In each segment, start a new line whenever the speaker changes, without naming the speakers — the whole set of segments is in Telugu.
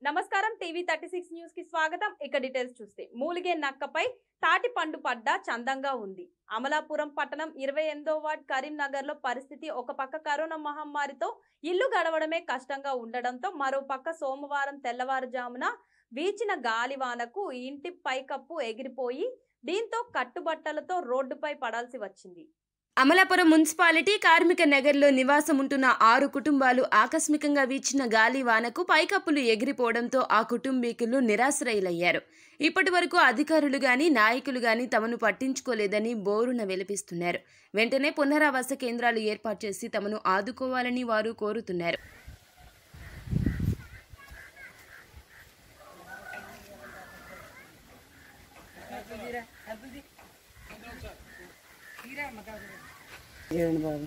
నమస్కారం టీవీ36 న్యూస్ కి స్వాగతం. ఇక డీటెయిల్స్ చూస్తే మూలిగే నక్కపై తాటి పండు పడ్డ చందంగా ఉంది. అమలాపురం పట్టణం 28వ వార్డ్ కరీంనగర్ లో పరిస్థితి ఒక పక్క కరోనా మహమ్మారితో ఇల్లు గడవడమే కష్టంగా ఉండడంతో మరో పక్క సోమవారం తెల్లవారుజామున వీచిన గాలివానకు ఇంటి పైకప్పు ఎగిరిపోయి దీంతో కట్టుబట్టలతో రోడ్డుపై పడాల్సి వచ్చింది.
అమలాపురం మున్సిపాలిటీ కార్మిక నగర్లో నివాసం ఉంటున్న 6 కుటుంబాలు ఆకస్మికంగా వీచిన గాలివానకు పైకప్పులు ఎగిరిపోవడంతో ఆ కుటుంబీకులు నిరాశ్రయులయ్యారు. ఇప్పటి వరకు అధికారులు గాని నాయకులు గాని తమను పట్టించుకోలేదని బోరున వెలిపిస్తున్నారు. వెంటనే పునరావాస కేంద్రాలు ఏర్పాటు చేసి తమను ఆదుకోవాలని వారు కోరుతున్నారు.
ఏదండి బాబు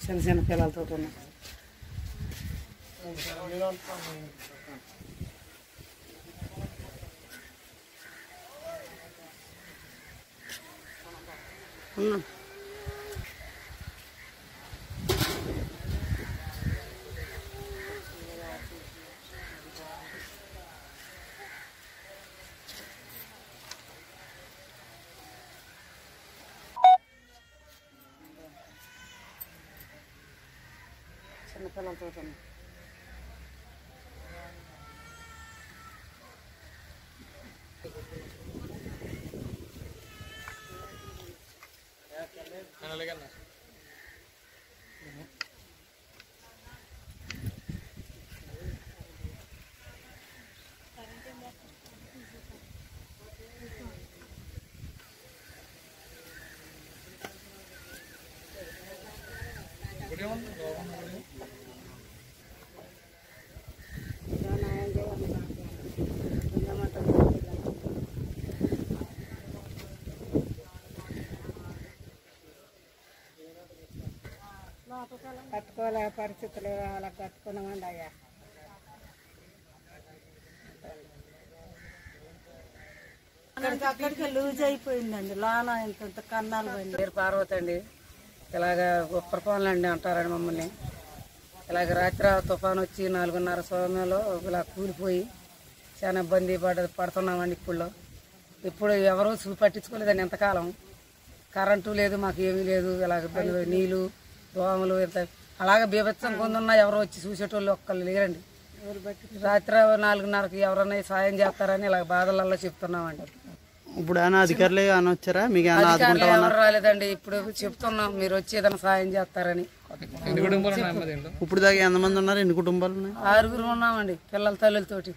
చిన్న చిన్న పిల్లలతో ఉన్నా చిన్న పిల్లలతో ఉన్నా కట్టుకోలే పరిస్థితులు అలా కట్టుకున్నామండి అయ్యా. అక్కడికి లూజ్ అయిపోయిందండి. లోన ఇంత కన్నాలు పోయింది. పేరు పార్వతి అండి. ఇలాగ ఉప్పరపోన్లు అండి అంటారండి మమ్మల్ని. ఇలాగ రాత్రి తుఫాను వచ్చి 4:30 సమయంలో ఇలా కూలిపోయి చాలా ఇబ్బంది పడుతున్నామండి. ఇప్పుడు ఎవరూ పట్టించుకోలేదండి ఎంతకాలం. కరెంటు లేదు, మాకు ఏమీ లేదు. ఇలాగ నీళ్ళు దోమలు ఇంత అలాగే బీభత్సం కొందున్నా ఎవరో వచ్చి చూసేటోళ్ళు ఒక్కళ్ళు లేరండి. రాత్రి 4:30కి ఎవరన్నా సాయం చేస్తారని ఇలా బాధలలో చెప్తున్నామండి.
ఇప్పుడు అధికారులు వచ్చారా? మీకు
ఎవరు రాలేదండి. ఇప్పుడు చెప్తున్నాం మీరు వచ్చి ఏదైనా సాయం చేస్తారని.
ఇప్పుడు దాకా ఎంతమంది ఉన్నారు? ఎన్ని కుటుంబాలు ఉన్నాయి?
6 ఉన్నామండి పిల్లల తల్లులతోటి.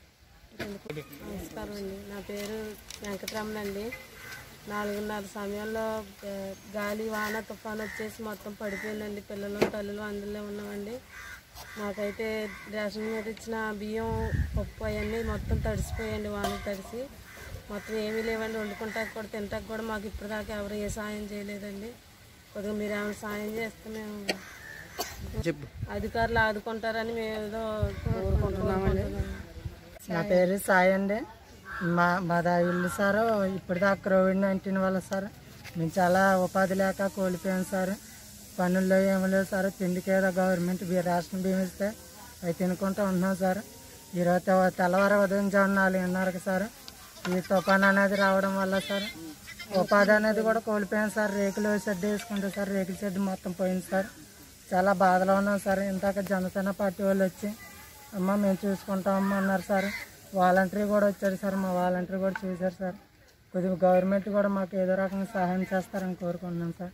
నమస్కారం అండి. నా పేరు వెంకటరమణ అండి. 4:30 సమయంలో గాలి వాన తుఫాను వచ్చేసి మొత్తం పడిపోయిందండి. పిల్లలు తల్లులు అందులో ఉన్నామండి. మాకైతే రేషన్ మీద ఇచ్చిన బియ్యం పప్పు అవన్నీ మొత్తం తడిసిపోయండి. వాన తడిసి మొత్తం ఏమీ లేవండి. వండుకుంటాకి కూడా తింటాకి కూడా మాకు ఇప్పటిదాకా ఎవరు ఏ సాయం చేయలేదండి. కొద్దిగా మీరు ఏమైనా సాయం చేస్తే మేము అధికారులు ఆదుకుంటారని మేము ఏదో కోరుకుంటున్నామండి.
నా పేరు సాయి అండి. మాదా ఇల్లు సార్ ఇప్పటిదాకా COVID-19 వల్ల సార్ మేము చాలా ఉపాధి లేక కోల్పోయాం సార్. పనుల్లో ఏమి లేవు సార్. తిండికి ఏదో గవర్నమెంట్ రేషన్ బియ్యం ఇస్తే అవి తినుకుంటూ ఉంటున్నాం సార్. ఈరోజు తెల్లవారు ఉదయం జామున 4:30కి సార్ ఈ తుఫాన్ అనేది రావడం వల్ల సార్ ఉపాధి అనేది కూడా కోల్పోయాం సార్. రేకులు షెడ్ వేసుకుంటే సార్ రేకుల షెడ్ మొత్తం పోయింది సార్. చాలా బాధలో ఉన్నాం సార్. ఇందాక జనసేన పార్టీ వాళ్ళు వచ్చి అమ్మ మేము చూసుకుంటామమ్మా అన్నారు సార్. వాలంటరీ కూడా వచ్చారు సార్. మా వాలంటరీ కూడా చూశారు సార్. కొద్దిగా గవర్నమెంట్ కూడా మాకు ఏదో రకంగా సహాయం చేస్తారని కోరుకుంటున్నాం సార్.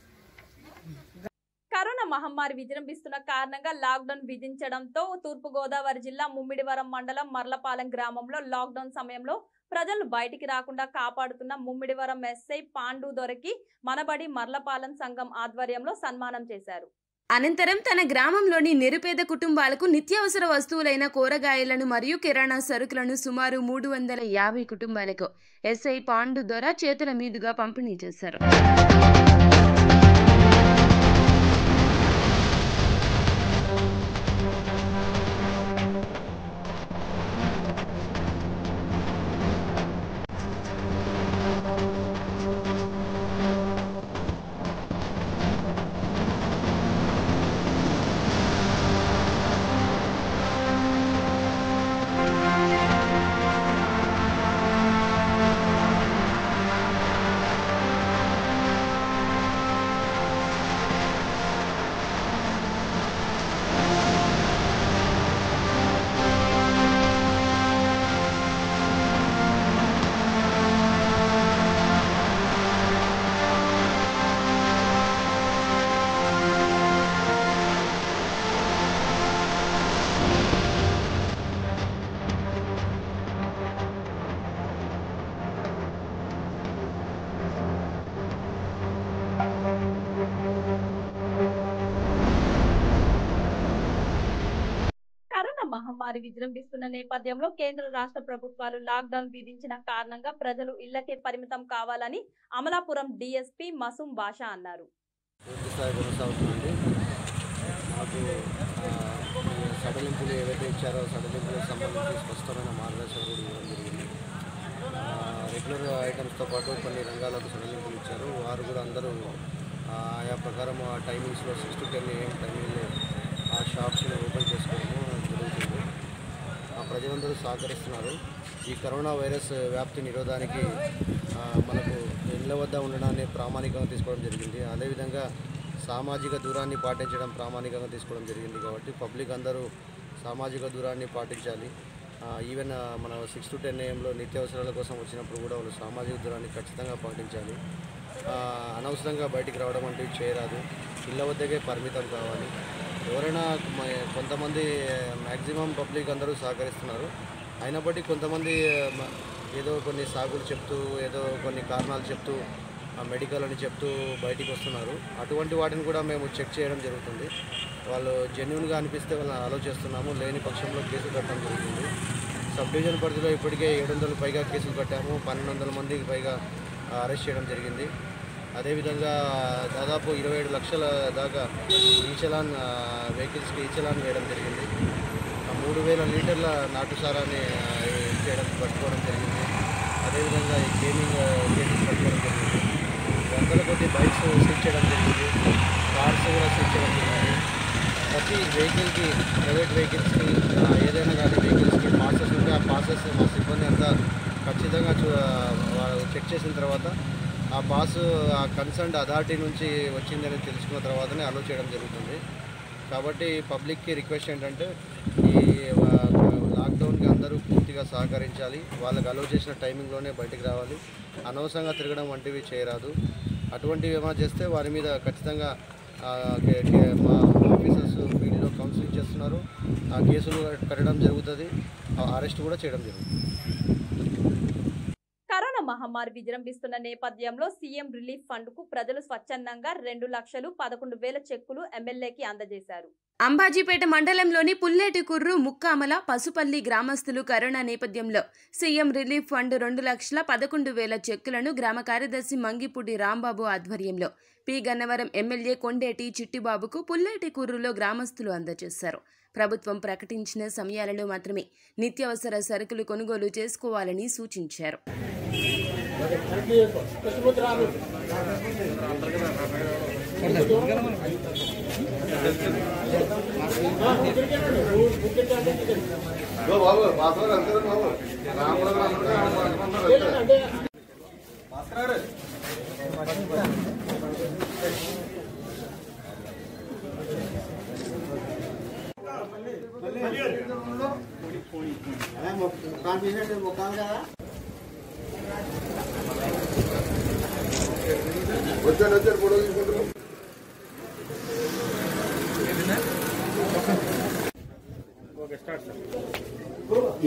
కరోనా మహమ్మారి విజృంభిస్తున్న కారణంగా లాక్డౌన్ విధించడంతో తూర్పుగోదావరి జిల్లా ముమ్మిడివరం మండలం మర్లపాలెం గ్రామంలో లాక్డౌన్ సమయంలో ప్రజలను బయటికి రాకుండా కాపాడుతున్న ముమ్మిడివరం ఎస్ఐ పాండు దొరకి మనబడి మర్లపాలెం సంఘం ఆధ్వర్యంలో సన్మానం చేశారు.
అనంతరం తన గ్రామంలోని నిరుపేద కుటుంబాలకు నిత్యావసర వస్తువులైన కూరగాయలను మరియు కిరాణా సరుకులను సుమారు 350 కుటుంబాలకు ఎస్ఐ పాండు దొర చేతుల మీదుగా పంపిణీ చేశారు.
మహమ్మారి విజృంభిస్తున్న నేపథ్యంలో కేంద్ర రాష్ట్ర ప్రభుత్వాలు లాక్డౌన్ విధించిన కారణంగా ప్రజలు ఇళ్లకే పరిమితం కావాలని అమలాపురం డీఎస్పీ మసూం బాషా అన్నారు.
సడలింపులు ఏవైతే ఇచ్చారో సడలింపులకు సంబంధించి స్పష్టమైన మార్గదర్శనం ఇవ్వడం జరిగింది. రెగ్యులర్ ఐటమ్స్తో పాటు కొన్ని రంగాలకు సడలింపులు ఇచ్చారు. వారు కూడా అందరూ ఆయా ప్రకారం ఆ టైమింగ్స్లో 6 to 10 AM టైమింగ్లో ఆ షాప్స్ని ఓపెన్ చేసుకోవడము జరుగుతుంది. ప్రజలందరూ సహకరిస్తున్నారు. ఈ కరోనా వైరస్ వ్యాప్తి నిరోధానికి మనకు ఇళ్ల వద్ద ఉండడాన్ని ప్రామాణికంగా తీసుకోవడం జరిగింది. అదేవిధంగా సామాజిక దూరాన్ని పాటించడం ప్రామాణికంగా తీసుకోవడం జరిగింది. కాబట్టి పబ్లిక్ అందరూ సామాజిక దూరాన్ని పాటించాలి. ఈవెన్ మన 6 to 10 AM నిత్యావసరాల కోసం వచ్చినప్పుడు కూడా వాళ్ళు సామాజిక దూరాన్ని ఖచ్చితంగా పాటించాలి. అనవసరంగా బయటికి రావడం వంటివి చేయరాదు. ఇళ్ల వద్దకే పరిమితం కావాలి. ఎవరైనా కొంతమంది మ్యాక్సిమం పబ్లిక్ అందరూ సహకరిస్తున్నారు. అయినప్పటికీ కొంతమంది ఏదో కొన్ని సాగులు చెప్తూ ఏదో కొన్ని కారణాలు చెప్తూ మెడికల్ అని చెప్తూ బయటికి వస్తున్నారు. అటువంటి వాటిని కూడా మేము చెక్ చేయడం జరుగుతుంది. వాళ్ళు జెన్యూన్గా అనిపిస్తే వాళ్ళని అలో చేస్తున్నాము. లేని పక్షంలో కేసులు కట్టడం జరుగుతుంది. సబ్ డివిజన్ పరిధిలో ఇప్పటికే 700 పైగా కేసులు కట్టాము. 1200 మందికి పైగా అరెస్ట్ చేయడం జరిగింది. అదేవిధంగా దాదాపు 27 లక్షల దాకా ఈచలాన్ వెహికల్స్కి ఈచలాన్ వేయడం జరిగింది. 3000 లీటర్ల నాటుసారాన్ని పట్టుకోవడం జరిగింది. అదేవిధంగా ఈ గేమింగ్ కేసెస్ పట్టుకోవడం జరిగింది. వందల కొద్ది బైక్స్ సీజ్ చేయడం జరిగింది. కార్స్ కూడా సీజ్ చేయడం జరిగింది. ప్రతి వెహికల్కి ప్రైవేట్ వెహికల్స్కి ఏదైనా కానీ వెహికల్స్కి పాసెస్ ఉంటే ఆ పాసెస్ మా సిబ్బంది అంతా ఖచ్చితంగా చెక్ చేసిన తర్వాత ఆ పాస్ ఆ కన్సర్న్డ్ అథారిటీ నుంచి వచ్చిందని తెలుసుకున్న తర్వాతనే అలో చేయడం జరుగుతుంది. కాబట్టి పబ్లిక్కి రిక్వెస్ట్ ఏంటంటే ఈ లాక్డౌన్కి అందరూ పూర్తిగా సహకరించాలి. వాళ్ళకి అలో చేసిన టైమింగ్లోనే బయటికి రావాలి. అనవసరంగా తిరగడం వంటివి చేయరాదు. అటువంటివి ఏమైనా చేస్తే వారి మీద ఖచ్చితంగా మా ఆఫీసర్స్ ఫీల్డ్లో కౌన్సిలింగ్ చేస్తున్నారు. ఆ కేసులు కట్టడం జరుగుతుంది. అరెస్ట్ కూడా చేయడం జరుగుతుంది.
కరోనా మహమ్మారి విజృంభిస్తున్న నేపథ్యంలో సీఎం రిలీఫ్ ఫండ్ కు ప్రజలు స్వచ్ఛందంగా 2,11,000 చెక్కులు ఎమ్మెల్యేకి అందజేశారు.
అంబాజీపేట మండలంలోని పుల్లేటికుర్రు, ముక్కామల, పసుపల్లి గ్రామస్తులు కరోనా నేపథ్యంలో సీఎం రిలీఫ్ ఫండ్ 2,11,000 చెక్కులను గ్రామ కార్యదర్శి మంగిపూడి రాంబాబు ఆధ్వర్యంలో పి గన్నవరం ఎమ్మెల్యే కొండేటి చిట్టిబాబుకు పుల్లేటికుర్రులో గ్రామస్తులు అందజేశారు. ప్రభుత్వం ప్రకటించిన సమయాలలో మాత్రమే నిత్యావసర సరుకులు కొనుగోలు చేసుకోవాలని సూచించారు.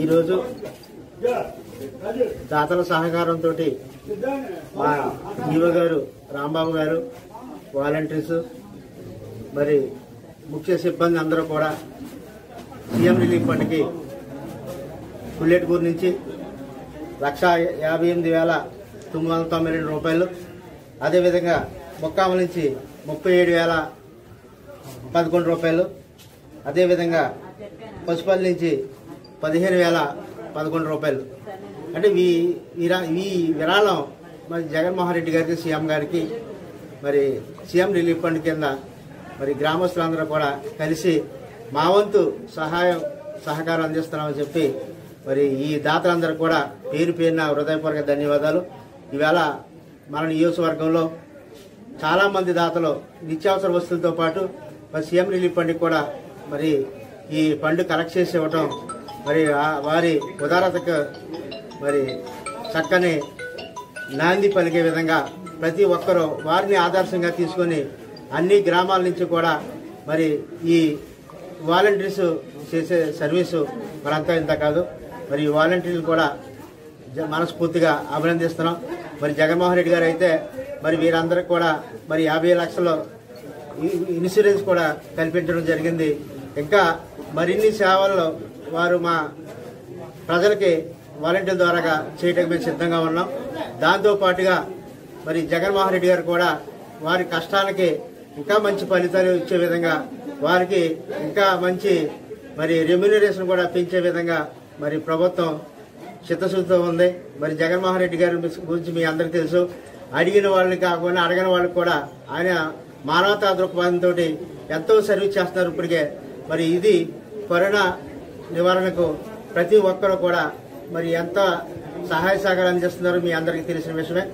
ఈరోజు దాతల సహకారంతో మా ఈవో గారు రాంబాబు గారు, వాలంటీర్స్, మరి ముఖ్య సిబ్బంది అందరూ కూడా సీఎం రిలీఫ్ ఫండ్కి పుల్లెటూరు నుంచి 1,58,992 రూపాయలు, అదేవిధంగా ముక్కామల నుంచి 37,011 రూపాయలు, అదేవిధంగా పసుపల్లి నుంచి 15,011 రూపాయలు. అంటే ఈ విరాళం మరి జగన్మోహన్ రెడ్డి గారికి, సీఎం గారికి మరి సీఎం రిలీఫ్ ఫండ్ కింద మరి గ్రామస్తులందరూ కూడా కలిసి మా వంతు సహకారం అందిస్తున్నామని చెప్పి మరి ఈ దాతలందరూ కూడా పేరు పేరున హృదయపూర్వక ధన్యవాదాలు. ఈవేళ మన నియోజకవర్గంలో చాలామంది దాతలు నిత్యావసర వస్తువులతో పాటు మరి సీఎం రిలీఫ్ ఫండ్కి కూడా మరి ఈ ఫండ్ కలెక్ట్ చేసి ఇవ్వటం మరి వారి ఉదారతకు మరి చక్కని నాంది పలికే విధంగా ప్రతి ఒక్కరూ వారిని ఆదర్శంగా తీసుకొని అన్ని గ్రామాల నుంచి కూడా మరి ఈ వాలంటీర్స్ చేసే సర్వీసు మరంతా ఇంత కాదు. మరి ఈ వాలంటీర్లు కూడా మనస్ఫూర్తిగా అభినందిస్తున్నాం. మరి జగన్మోహన్ రెడ్డి గారు అయితే మరి వీరందరికీ కూడా మరి 50 లక్షలు ఇన్సూరెన్స్ కూడా కల్పించడం జరిగింది. ఇంకా మరిన్ని సేవల్లో వారు మా ప్రజలకి వాలంటీర్ల ద్వారా చేయడానికి మేము సిద్ధంగా ఉన్నాం. దాంతోపాటుగా మరి జగన్మోహన్ రెడ్డి గారు కూడా వారి కష్టాలకి ఇంకా మంచి ఫలితాలు ఇచ్చే విధంగా వారికి ఇంకా మంచి మరి రెమ్యూనరేషన్ కూడా పెంచే విధంగా మరి ప్రభుత్వం చిత్తశుద్ధితో ఉంది. మరి జగన్మోహన్ రెడ్డి గారి గురించి మీ అందరికీ తెలుసు. అడిగిన వాళ్ళని కాకుండా అడగని వాళ్ళకి కూడా ఆయన మానవతా దృక్పథంతో ఎంతో సర్వీస్ చేస్తున్నారు ఇప్పటికే. మరి ఇది కరోనా నివారణకు ప్రతి ఒక్కరూ కూడా మరి ఎంత సహాయ సహకారం అందిస్తున్నారో మీ అందరికీ తెలిసిన విషయమే.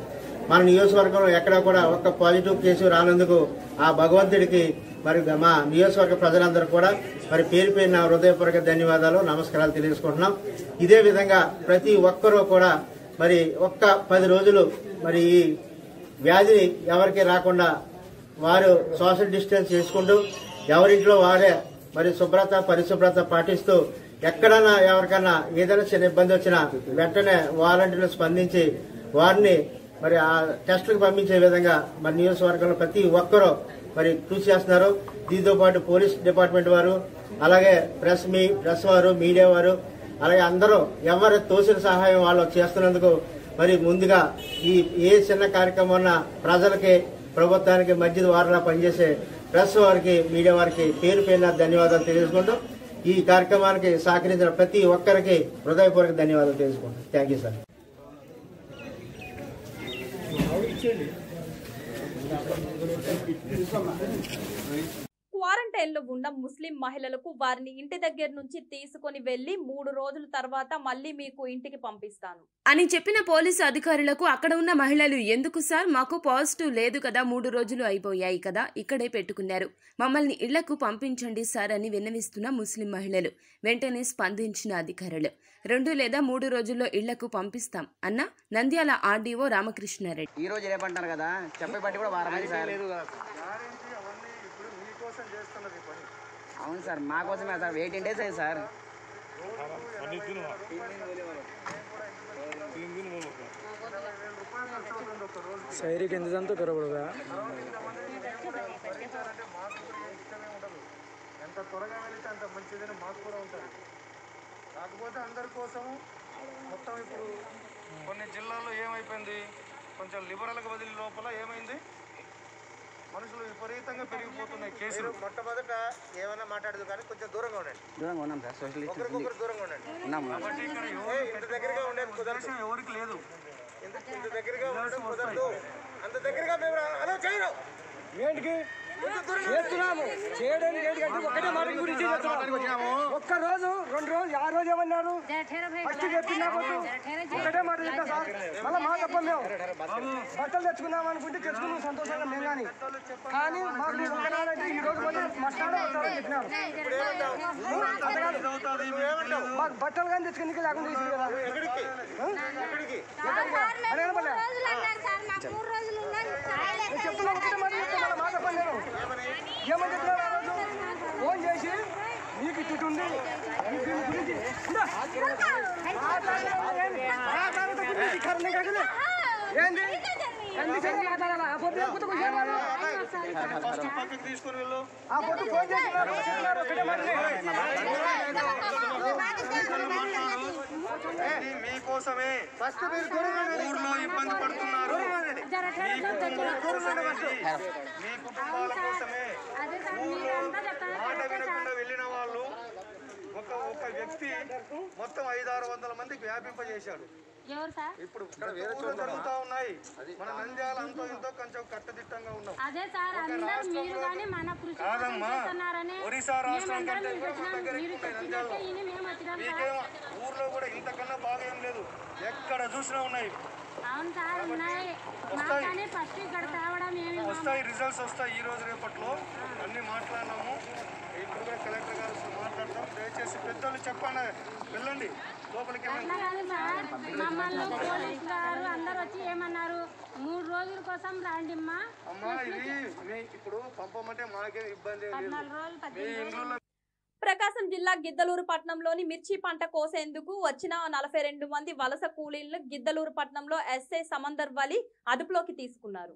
మన నియోజకవర్గంలో ఎక్కడా కూడా ఒక్క పాజిటివ్ కేసు రానందుకు ఆ భగవంతుడికి మరి మా నియోజకవర్గ ప్రజలందరూ కూడా మరి పేరు పేరున హృదయపూర్వక ధన్యవాదాలు, నమస్కారాలు తెలియజేసుకుంటున్నాం. ఇదే విధంగా ప్రతి ఒక్కరూ కూడా మరి ఒక్క 10 రోజులు మరి ఈ వ్యాధిని ఎవరికి రాకుండా వారు సోషల్ డిస్టెన్స్ చేసుకుంటూ ఎవరింట్లో వారే మరి శుభ్రత పరిశుభ్రత పాటిస్తూ ఎక్కడన్నా ఎవరికన్నా ఏదైనా చిన్న ఇబ్బంది వచ్చినా వెంటనే వాలంటీర్లు స్పందించి వారిని మరి ఆ టెస్టులకు పంపించే విధంగా మరి నియోజకవర్గంలో ప్రతి ఒక్కరూ మరి కృషి చేస్తున్నారు. దీంతో పాటు పోలీస్ డిపార్ట్మెంట్ వారు, అలాగే ప్రెస్ వారు, మీడియా వారు, అలాగే అందరూ ఎవరు తోసిన సహాయం వాళ్ళు చేస్తున్నందుకు మరి ముందుగా ఈ ఏ చిన్న కార్యక్రమం ఉన్నా ప్రజలకి ప్రభుత్వానికి మధ్య వారిలా పనిచేసే ప్రెస్ వారికి, మీడియా వారికి పేరు పేరున ధన్యవాదాలు తెలియజేసుకుంటూ ఈ కార్యక్రమానికి సహకరించిన ప్రతి ఒక్కరికి హృదయపూర్వక ధన్యవాదాలు తెలియజేసుకుంటాం. Thank you sir.
క్వారంటైన్ లో ఉన్న ముస్లిం మహిళలకు వారిని ఇంటి దగ్గర నుంచి తీసుకొని వెళ్లి 3 రోజుల తర్వాత మళ్ళీ మీకు ఇంటికి పంపిస్తాను
అని చెప్పిన పోలీసు అధికారులకు అక్కడ ఉన్న మహిళలు, ఎందుకు సార్, మాకు పాజిటివ్ లేదు కదా, 3 రోజులు అయిపోయాయి కదా, ఇక్కడే పెట్టుకున్నారు, మమ్మల్ని ఇళ్లకు పంపించండి సార్ అని విన్నవిస్తున్న ముస్లిం మహిళలు. వెంటనే స్పందించిన అధికారులు 2 లేదా 3 రోజుల్లో ఇళ్లకు పంపిస్తాం అన్న నంద్యాల ఆర్డీఓ రామకృష్ణారెడ్డి.
ఈ రోజు రేపంటారు కదా, చెప్పే బట్టి కూడా వారం సార్. అవును సార్, మా కోసమే సార్. 18 days అయ్యి సార్.
शहरी के इंतजाम तो करो पड़ेगा.
ఎంత త్వరగా వెళితే అంత మంచిదని మాకు కూడా ఉంటుంది. కాకపోతే అందరి కోసం మొత్తం ఇప్పుడు కొన్ని జిల్లాల్లో ఏమైపోయింది, కొంచెం లిబరల్గా వదిలి లోపల ఏమైంది, మనుషులు విపరీతంగా పెరిగిపోతున్నాయి కేసులు. మొట్టమొదట ఏమైనా మాట్లాడదు కానీ కొంచెం దూరంగా ఉండండి.
దూరంగా ఉన్నాం సార్, సోషల్
ఒకరికొకరు దూరంగా ఉండండి.
కాబట్టి ఇక్కడ
ఇంత దగ్గరగా ఉండేది కుదరదు, ఎవరికి లేదు. ఇంత దగ్గరగా ఉండడం కుదరదు. అంత దగ్గరగా మేము అలా చేయరు. ఏంటికి చేస్తున్నాము చేయడానికి ఏంటంటే ఒకటే మాట గురించి చేస్తున్నాము. ఒక్క రోజు 2 రోజులు ఆ రోజు ఏమన్నారు ఫస్ట్ చెప్పినా ఒకటే మాట చెప్తా సార్. మళ్ళీ మా తప్ప మేము బట్టలు తెచ్చుకున్నాం అనుకుంటే తెచ్చుకున్నాం సంతోషంగా మేము కానీ మాకు ఒకనాడంటే ఈ రోజు మళ్ళీ మస్టాడో వస్తారని చెప్పినారు. మాకు బట్టలు కానీ తెచ్చుకుని లేకుండా తీసుకు కదా చెప్తున్నా ఒకటే మాట చెప్తా మళ్ళీ మా తప్ప నేను ఏమని చెప్పినారు ఆ రోజు ఫోన్ చేసి మీకు ఇటు ఉంది దీని గురించి ఏంది ఆ పొద్దు తీసుకుని వెళ్ళు. ఆ పొద్దు ఫోన్ చేస్తున్నారు ఒకటే మాట మీకోసమే ఊర్లో ఇబ్బంది పడుతున్నారు, మీ కుటుంబాల కోసమే. మాట వినకుండా వెళ్ళిన వాళ్ళు ఒక వ్యక్తి మొత్తం 500-600 మందికి వ్యాపింపజేశాడు. ఇప్పుడు ఇక్కడ వేరే చోట్ల జరుగుతా ఉన్నాయి. మన నంద్యాల అంతో ఇంతో కొంచెం కట్టుదిట్టంగా ఉన్నాం. కాదమ్మా, ఒరిస్సా రాష్ట్రం కంటే కూడా మన దగ్గర ఎక్కువ నంద్యాలలో. మీకేమో ఊర్లో కూడా ఇంతకన్నా బాగా ఏం లేదు, ఎక్కడ చూసినా ఉన్నాయి. వస్తాయి రిజల్ట్స్ వస్తాయి ఈ రోజు రేపట్లో. అన్ని మాట్లాడినాము. ఇప్పుడు కూడా కలెక్టర్ గారు మాట్లాడతాం. దయచేసి పెద్దలు చెప్పండి, వెళ్ళండి లోపలికి.
అందరూ వచ్చి ఏమన్నారు, 3 రోజుల కోసం రాండి అమ్మా.
ఇది ఇప్పుడు పంపమంటే మాకేం ఇబ్బంది లేదు.
ప్రకాశం జిల్లా గిద్దలూరు పట్టణంలోని మిర్చి పంట కోసేందుకు వచ్చిన 42 మంది వలస కూలీలను గిద్దలూరు పట్టణంలో ఎస్ఐ సమందర్ వలి అదుపులోకి తీసుకున్నారు.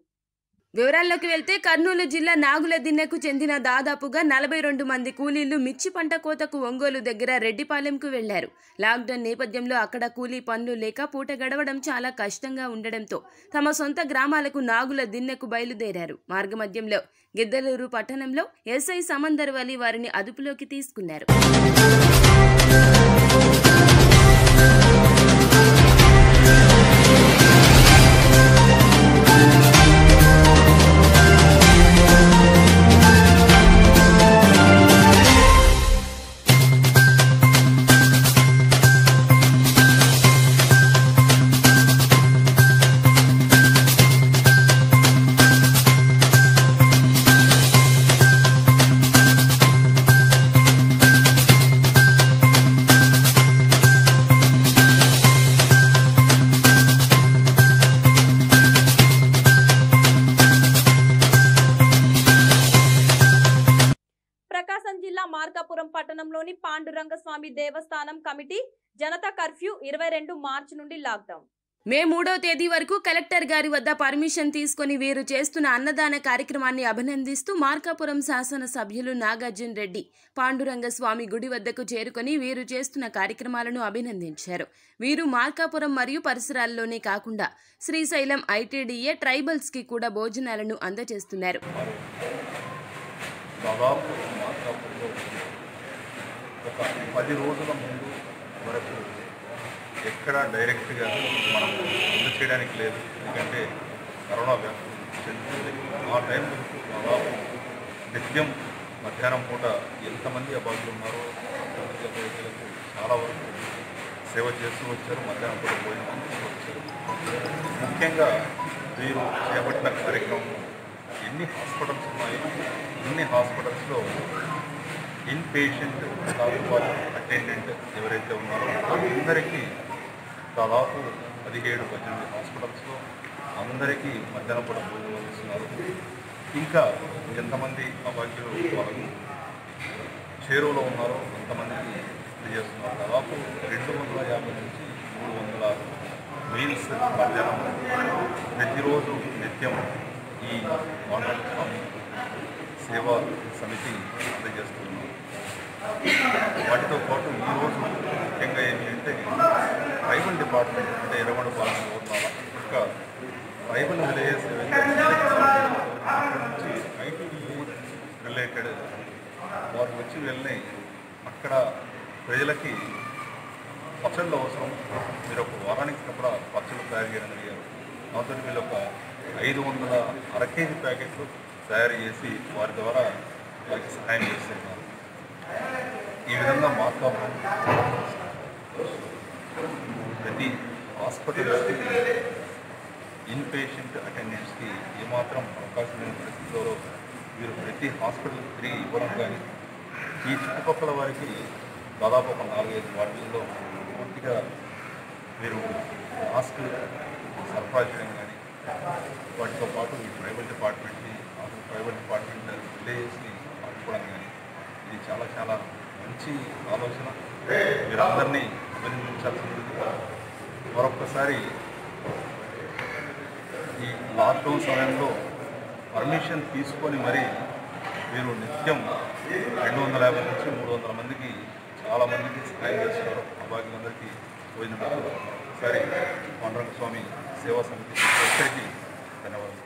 వివరాల్లోకి వెళ్తే కర్నూలు జిల్లా నాగుల దిన్నెకు చెందిన దాదాపుగా 42 మంది కూలీలు మిర్చి పంట కోతకు ఒంగోలు దగ్గర రెడ్డిపాలెంకు వెళ్లారు. లాక్డౌన్ నేపథ్యంలో అక్కడ కూలీ పనులు లేక పూట గడవడం చాలా కష్టంగా ఉండడంతో తమ సొంత గ్రామాలకు నాగుల దిన్నెకు బయలుదేరారు. మార్గమధ్యంలో గిద్దలూరు పట్టణంలో ఎస్ఐ సమందర్ వలి వారిని అదుపులోకి తీసుకున్నారు.
మార్కాపురం పట్టణంలోని పాండురంగస్వామి దేవస్థానం కమిటీ జనతా కర్ఫ్యూ 22 మార్చి నుండి లాక్డౌన్.
మే 3వ తేదీ వరకు కలెక్టర్ గారి వద్ద పర్మిషన్ తీసుకుని వీరు చేస్తున్న అన్నదాన కార్యక్రమాన్ని అభినందిస్తూ మార్కాపురం శాసన సభ్యులు నాగార్జున రెడ్డి పాండురంగస్వామి గుడి వద్దకు చేరుకొని వీరు చేస్తున్న కార్యక్రమాలను అభినందించారు. వీరు మార్కాపురం మరియు పరిసరాల్లోనే కాకుండా శ్రీశైలం ఐటీడీఏ ట్రైబల్స్ కి కూడా భోజనాలను అందజేస్తున్నారు.
దాదాపు మార్కాపురంలో ఒక 10 రోజుల ముందు వరకు ఎక్కడ డైరెక్ట్గా మనం ముందు చేయడానికి లేదు, ఎందుకంటే కరోనా వ్యాప్తి చెందుతుంది. ఆ టైం వరకు దాదాపు నిత్యం మధ్యాహ్నం పూట ఎంతమంది అబాధ్యులు ఉన్నారో అంతమంది అబాధ్యులకు చాలా వరకు సేవ చేస్తూ వచ్చారు. మధ్యాహ్నం పూట భోజనం వచ్చారు. ముఖ్యంగా వీరు చేపట్టిన కార్యక్రమం ఎన్ని హాస్పిటల్స్ ఉన్నాయి, ఇన్ని హాస్పిటల్స్లో ఇన్ పేషెంట్ అటెండెంట్ ఎవరైతే ఉన్నారో అందరికీ దాదాపు 17-18 హాస్పిటల్స్లో అందరికీ మధ్యాహ్నం పూట భోజనం అందిస్తున్నారు. ఇంకా ఎంతమంది అభాగ్యులు వాళ్ళకు చేరువలో ఉన్నారో అంతమందికి చేస్తున్నారు. దాదాపు 250 నుంచి 300 మీల్స్ మధ్యాహ్నం ప్రతిరోజు నిత్యం ఈ పాండురంగస్వామి సేవా సమితి అందజేస్తున్నాం. వాటితో పాటు ఈరోజు ముఖ్యంగా ఏంటంటే ట్రైబల్ డిపార్ట్మెంట్ అంటే ఎర్రగొండ పాలన ఊర్నాల ఇంకా ట్రైబల్ విలేజెస్ నుంచి ఐటీడీఏ రిలేటెడ్ వారు వచ్చి వెళ్ళి అక్కడ ప్రజలకి పచ్చళ్ళు అవసరం, మీరు ఒక వారానికి కూడా పచ్చళ్ళు తయారు చేయడం అడిగారు. దాంతో వీళ్ళు ఒక 500 అర కేజీ ప్యాకెట్లు తయారు చేసి వారి ద్వారా వారికి సహాయం చేస్తున్నారు. ఈ విధంగా మార్కాపురం ప్రతి హాస్పిటల్స్కి ఇన్ పేషెంట్ అటెండెన్స్కి ఏమాత్రం అవకాశం లేని పరిస్థితుల్లో వీరు ప్రతి హాస్పిటల్ తిరిగి ఇవ్వడం కానీ ఈ చుట్టుపక్కల వారికి దాదాపు ఒక 4-5 వార్డుల్లో పూర్తిగా వీరు మాస్క్ సరఫరా చేయడం కానీ వాటితో పాటు ఈ ట్రైబల్ డిపార్ట్మెంట్ని విలేజెస్ని ఆడుకోవడం కానీ ఇది చాలా చాలా మంచి ఆలోచన. వీరందరినీ అభినందించాల్సింది. మరొక్కసారి ఈ లాక్డౌన్ సమయంలో పర్మిషన్ తీసుకొని మరీ వీరు నిత్యం 250 నుంచి 300 మందికి చాలామందికి సహాయం చేస్తున్నారు. అభాగ్యులందరికీ భోజనం పెడుతున్నారు. ఒకసారి పాండురంగస్వామి సేవా సమితి ఒక్కరికి ధన్యవాదాలు.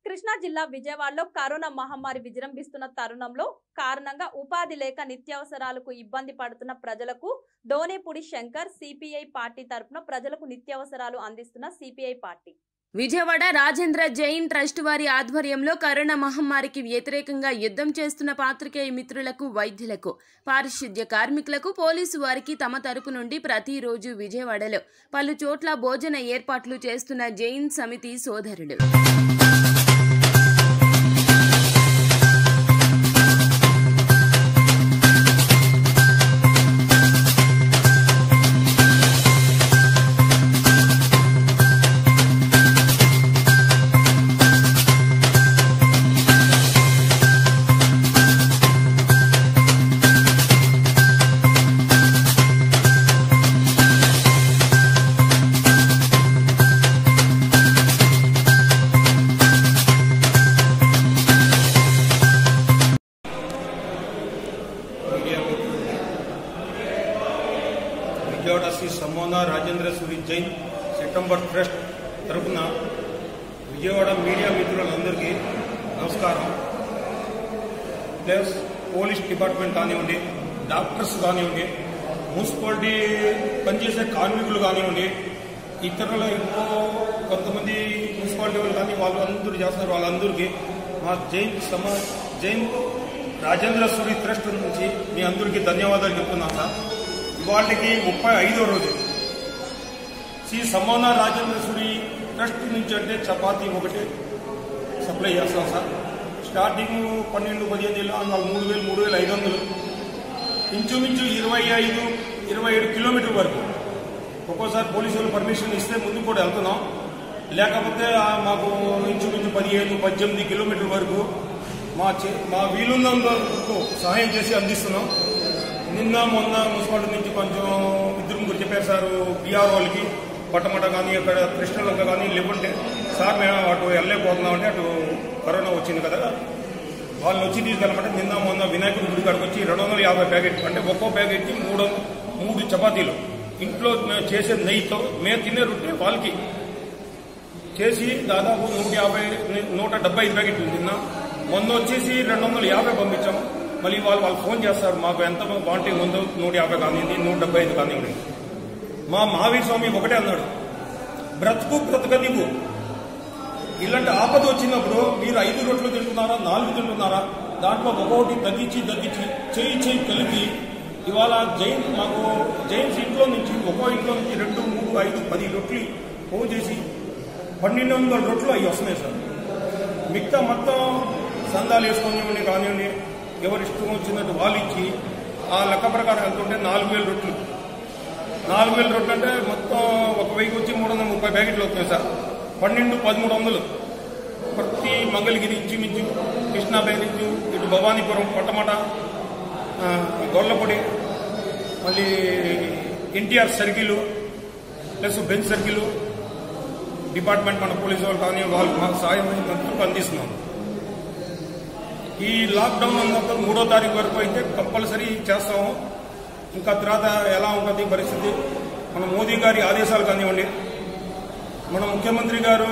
కృష్ణా జిల్లా విజయవాడలో కరోనా మహమ్మారి విజృంభిస్తున్న తరుణంలో కారణంగా ఉపాధి లేక నిత్యావసరాలకు ఇబ్బంది పడుతున్న ప్రజలకు డోనేపూడి శంకర్ సిపిఐ పార్టీ తరఫున ప్రజలకు నిత్యావసరాలు అందిస్తున్న CPI party
Vijayawada Rajendra Jain trust వారి ఆధ్వర్యంలో కరోనా మహమ్మారికి వ్యతిరేకంగా యుద్ధం చేస్తున్న పాత్రికేయ మిత్రులకు, వైద్యులకు, పారిశుద్ధ్య కార్మికులకు, పోలీసు వారికి తమ తరపు నుండి ప్రతిరోజు విజయవాడలో పలు చోట్ల భోజన ఏర్పాట్లు చేస్తున్న జైన్ సమితి సోదరులు.
విజయవాడ శ్రీ సమ్మోన రాజేంద్ర సూరి జైన్ సెప్టెంబర్ ట్రస్ట్ తరఫున విజయవాడ మీడియా మిత్రులందరికీ నమస్కారం. ప్లస్ పోలీస్ డిపార్ట్మెంట్ కానివ్వండి, డాక్టర్స్ కానివ్వండి, మున్సిపాలిటీ పనిచేసే కార్మికులు కానివ్వండి, ఇతరుల ఇంకో కొంతమంది మున్సిపాలిటీ వాళ్ళు కానీ వాళ్ళు అందరూ చేస్తున్నారు. వాళ్ళందరికీ మా జైన్ రాజేంద్ర సూరి ట్రస్ట్ నుంచి మీ అందరికీ ధన్యవాదాలు చెప్తున్నాను సార్. ఇవాళకి 35వ రోజు శ్రీ సమ్మోన రాజేంద్ర సూరి ట్రస్ట్ నుంచి అంటే చపాతీ ఒకటి సప్లై చేస్తాం సార్. స్టార్టింగ్ 12-15 వాళ్ళు 3,000-3,500 ఇంచుమించు 25-27 కిలోమీటర్ వరకు. ఒక్కోసారి పోలీసు వాళ్ళు పర్మిషన్ ఇస్తే ముందు కూడా వెళ్తున్నాం, లేకపోతే మాకు ఇంచుమించు 15-18 కిలోమీటర్ వరకు మా వీలున్నంత వరకు సహాయం చేసి అందిస్తున్నాం. నిన్న మొన్న మున్సిపాలిటీ నుంచి కొంచెం 2-3 చెప్పారు సార్ బీఆర్ వాళ్ళకి పట్టమట కానీ అక్కడ కృష్ణలంక కానీ లేకుంటే సార్ మేము అటు వెళ్ళలేకపోతున్నామంటే అటు కరోనా వచ్చింది కదా వాళ్ళని వచ్చి తీసుకెళ్ళమంటే నిన్న మొన్న వినాయకుడి గుడి కాడికి వచ్చి 250 ప్యాకెట్ అంటే ఒక్కో ప్యాకెట్కి 3 చపాతీలు ఇంట్లో మేము చేసే నెయ్యితో మేము తినే రొట్టె వాళ్ళకి చేసి దాదాపు 175 ప్యాకెట్లు తిన్నాం. మొన్న వచ్చేసి 250 పంపించాము. మళ్ళీ వాళ్ళు ఫోన్ చేస్తారు మాకు ఎంత వాంటింగ్ ఉందో 150 కానివ్వండి 175 కానివ్వండి. మా మహావీర్ స్వామి ఒకటే అన్నాడు, బ్రతుక నీవు ఇలాంటి ఆపద వచ్చినప్పుడు మీరు 5 రొట్లు తింటున్నారా 4 తింటున్నారా దాంట్లో ఒక్కొక్కటి తగ్గించి చేయి కలిపి ఇవాళ జైన్స్ ఇంట్లో నుంచి ఒక్కో ఇంట్లో నుంచి 2, 3, 5, 10 రొట్లు ఫోన్ చేసి 1,200 రొట్లు అవి వస్తున్నాయి సార్. మిగతా మొత్తం సందాలు వేసుకొని కానివ్వండి ఎవరు ఇష్టం వచ్చినట్టు వాళ్ళు ఇచ్చి ఆ లెక్క ప్రకారం వెళ్తుంటే 4,000 రొట్లు. 4,000 రొట్లు అంటే మొత్తం ఒక వెయ్యికి వచ్చి 330 ప్యాకెట్లు వస్తున్నాయి సార్. 12-1300 ప్రతి మంగళగిరి ఇంచుమించు కృష్ణా బ్యారేజ్ ఇటు భవానీపురం పట్టమట గొల్లపొడి మళ్ళీ NTR circle plus bench circle department మన పోలీసు వాళ్ళు కానీ వాళ్ళు మాకు సాయం అందిస్తున్నాం. ఈ లాక్డౌన్ అన్నప్పుడు 3వ తారీఖు వరకు అయితే కంపల్సరీ చేస్తాము. ఇంకా తర్వాత ఎలా ఉంటుంది పరిస్థితి మన మోదీ గారి ఆదేశాలు కానివ్వండి, మన ముఖ్యమంత్రి గారు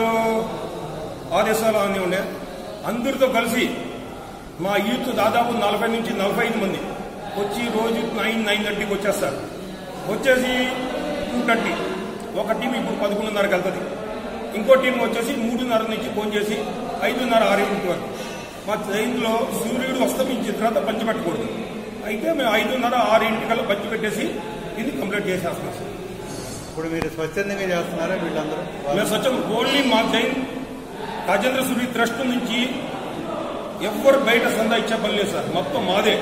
ఆదేశాలు కానివ్వండి, అందరితో కలిసి మా యూత్ దాదాపు 40-45 మంది వచ్చి రోజు 9-9:30కి వచ్చేస్తారు. వచ్చేసి 2:30 ఒక టీం ఇప్పుడు 11:30కి వెళ్తుంది. ఇంకో టీం వచ్చేసి 3:30 నుంచి ఫోన్ చేసి 5:30-6 వరకు. మా ట్రైన్లో సూర్యుడు అస్తమించిన తర్వాత పంచి పెట్టకూడదు. అయితే మేము 5:30-6 పంచి పెట్టేసి ఇది కంప్లీట్ చేసేస్తున్నాం సార్.
ఇప్పుడు మీరు స్వచ్ఛందంగా చేస్తున్నారా వీళ్ళందరూ?
మేము స్వచ్ఛం ఓన్లీ మా జైన్ రాజేంద్ర సూరి ట్రస్ట్ నుంచి ఎవ్వరు బయట సందా ఇచ్చే పని లేదు సార్. మొత్తం మాదే.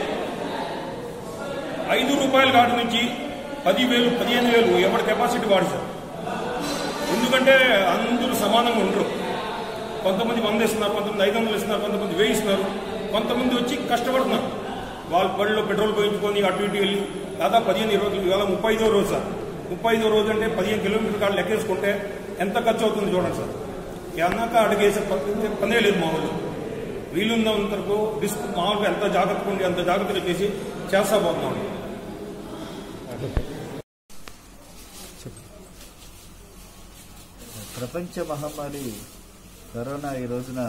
5 రూపాయల కాడి నుంచి 10,000, 15,000 ఎవరి కెపాసిటీ వాడు సార్. ఎందుకంటే అందరూ సమానంగా ఉండరు. కొంతమంది 100 ఇస్తున్నారు, కొంతమంది 500 ఇస్తున్నారు, కొంతమంది 1000 ఇస్తున్నారు, కొంతమంది వచ్చి కష్టపడుతున్నారు. వాళ్ళ బడిలో పెట్రోల్ పోయించుకొని అటు ఇటు వెళ్ళి దాదాపు 15 రోజులు. ఇవాళ 35వ రోజు సార్. 35వ రోజు అంటే 15 కిలోమీటర్ కాడ లెక్కేసుకుంటే ఎంత ఖర్చు అవుతుంది చూడండి సార్. అన్నాక అడిగేసే పనే లేదు మా వాళ్ళు. వీలున్నంత వరకు రిస్క్ మామూలుగా ఎంత జాగ్రత్తగా ఉండి అంత జాగ్రత్తగా చేసి చేస్తా పోతున్నాం.
ప్రపంచ మహమ్మారి కరోనా ఈ రోజున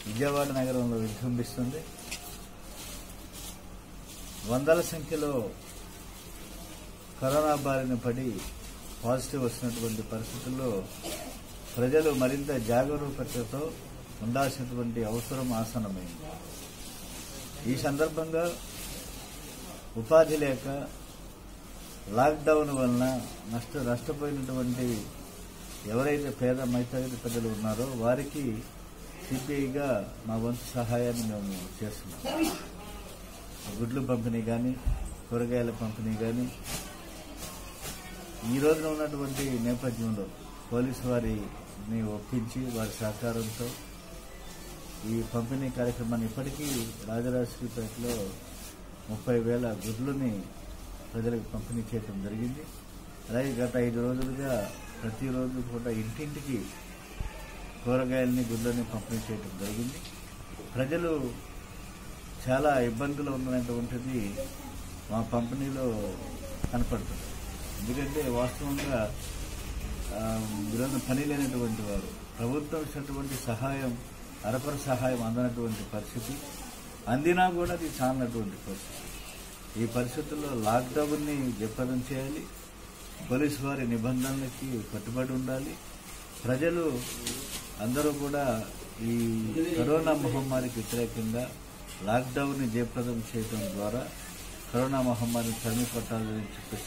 విజయవాడ నగరంలో విజృంభిస్తుంది. వందల సంఖ్యలో కరోనా బారిన పడి పాజిటివ్ వచ్చినటువంటి పరిస్థితుల్లో ప్రజలు మరింత జాగరూకతతో ఉండాల్సినటువంటి అవసరం ఆసన్నమైంది. ఈ సందర్భంగా ఉపాధి లేక లాక్డౌన్ వలన నష్టపోయినటువంటి ఎవరైతే పేద మధ్యతరగతి ప్రజలు ఉన్నారో వారికి సిపిఐగా మా వంతు సహాయాన్ని మేము చేస్తున్నాం. గుడ్లు పంపిణీ కానీ, కూరగాయల పంపిణీ కానీ. ఈ రోజున ఉన్నటువంటి నేపథ్యంలో పోలీసు వారిని ఒప్పించి వారి సహకారంతో ఈ పంపిణీ కార్యక్రమాన్ని ఇప్పటికీ రాజరాజేశ్వరిపేటలో 30,000 గుడ్లని ప్రజలకు పంపిణీ చేయడం జరిగింది. అలాగే గత 5 రోజులుగా ప్రతిరోజు కూడా ఇంటింటికి కూరగాయలని గుడ్లని పంపిణీ చేయడం జరిగింది. ప్రజలు చాలా ఇబ్బందులు ఉన్నటువంటిది మా పంపిణీలో కనపడుతుంది. ఎందుకంటే వాస్తవంగా వీరందరూ పని లేనటువంటి వారు, ప్రభుత్వం ఇచ్చినటువంటి సహాయం అరపర సహాయం అందనటువంటి పరిస్థితి, అందినా కూడా అది చాలినటువంటి పరిస్థితి. ఈ పరిస్థితుల్లో లాక్డౌన్ని జయప్రదం చేయాలి, పోలీసు వారి నిబంధనలకి కట్టుబడి ఉండాలి. ప్రజలు అందరూ కూడా ఈ కరోనా మహమ్మారికి వ్యతిరేకంగా లాక్డౌన్ని జయప్రదం చేయడం ద్వారా కరోనా మహమ్మారిని తరిమి కొట్టాలని చెప్పేసి